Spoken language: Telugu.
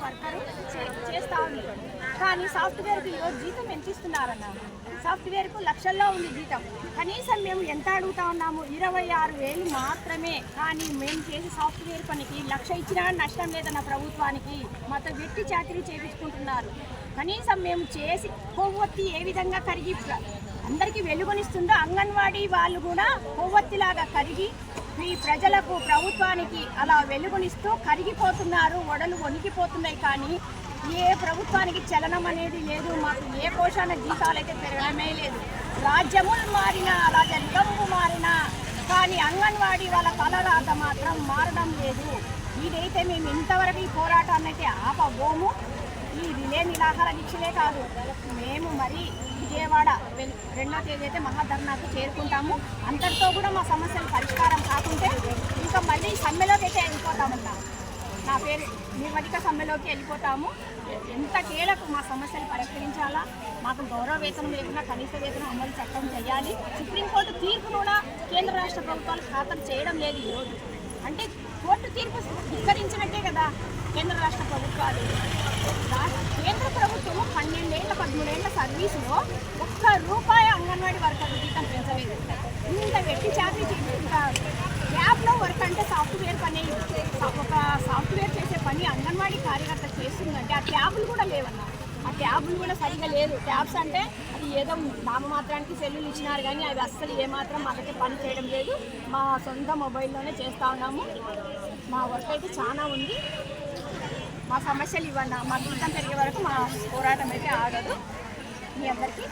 వర్కరు చేస్తూ ఉంది. కానీ సాఫ్ట్వేర్కి ఈరోజు జీతం ఎంత ఇస్తున్నారన్న? సాఫ్ట్వేర్కు లక్షల్లో ఉంది జీతం. కనీసం మేము ఎంత అడుగుతా ఉన్నాము? 26,000 మాత్రమే. కానీ మేము చేసే సాఫ్ట్వేర్ పనికి 1,00,000 ఇచ్చినా నష్టం లేదన్న ప్రభుత్వానికి. మాతో వెట్టి చాకరీ చేయించుకుంటున్నారు. కనీసం మేము చేసి కొవ్వొత్తి ఏ విధంగా కరిగి అందరికీ వెలుగునిస్తుందో అంగన్వాడీ వాళ్ళు కూడా కొవ్వొత్తిలాగా కరిగి ఈ ప్రజలకు ప్రభుత్వానికి అలా వెలుగునిస్తూ కరిగిపోతున్నారు. ఒడలు వణికిపోతున్నాయి. కానీ ఏ ప్రభుత్వానికి చలనం అనేది లేదు. మాకు ఏ పోషణ జీతాలు అయితే పెరగడమే లేదు. రాజ్యములు మారినా అలాగే యుగము మారినా కానీ అంగన్వాడీ వాళ్ళ తలరాత మాత్రం మారడం లేదు. ఇదైతే మేము ఇంతవరకు ఈ పోరాటాన్ని అయితే ఆపబోము. ఈ రిలే నిరాహార దీక్షలే కాదు, మేము మరి విజయవాడ 2వ తేదీ అయితే మహాధర్నాకు చేరుకుంటాము. అంతటితో కూడా మా సమస్యలు పరిష్కారం కాకుంటే ఇంకా మళ్ళీ సమ్మెలోకి అయితే వెళ్ళిపోతామన్నా. నా పేరు నిర్వధిక సమ్మెలోకి వెళ్ళిపోతాము. ఎంత కీలకు మా సమస్యలు పరిష్కరించాలా, మాకు గౌరవ వేతనం లేకుండా కనీస వేతనం అమలు చట్టం చేయాలి. సుప్రీంకోర్టు తీర్పు కూడా కేంద్ర రాష్ట్ర ప్రభుత్వాలు ఖాతరు చేయడం లేదు ఈరోజు. అంటే కోర్టు తీర్పు ధిక్కరించినట్టే కదా కేంద్ర రాష్ట్ర ప్రభుత్వాలు. కేంద్ర ప్రభుత్వం 12 ఏళ్ళ 13 ఏళ్ళ సర్వీసులో ₹1 అంగన్వాడీ వర్కర్ జీతం పెంచలేదు. ఇంత వెట్టి చాకరీ చేయించుకుంటారు. యాప్లో వర్క్ అంటే సాఫ్ట్వేర్ పని, ఒక సాఫ్ట్వేర్ చేసే పని అంగన్వాడీ కార్యకర్త చేస్తుందంటే ఆ ట్యాబులు కూడా లేవన్నా. ఆ ట్యాబులు కూడా సరిగా లేదు. ట్యాబ్స్ అంటే అది ఏదో నామమాత్రానికి సెల్లులు ఇచ్చినారు కానీ అవి అస్సలు ఏమాత్రం మాకైతే పని చేయడం లేదు. మా సొంత మొబైల్లోనే చేస్తూ ఉన్నాము. మా వర్క్ అయితే చాలా ఉంది. మా సమస్యలు ఇవ్వన్నా. మా జీతం పెరిగే వరకు మా పోరాటం అయితే ఆగదు. మీ అందరికీ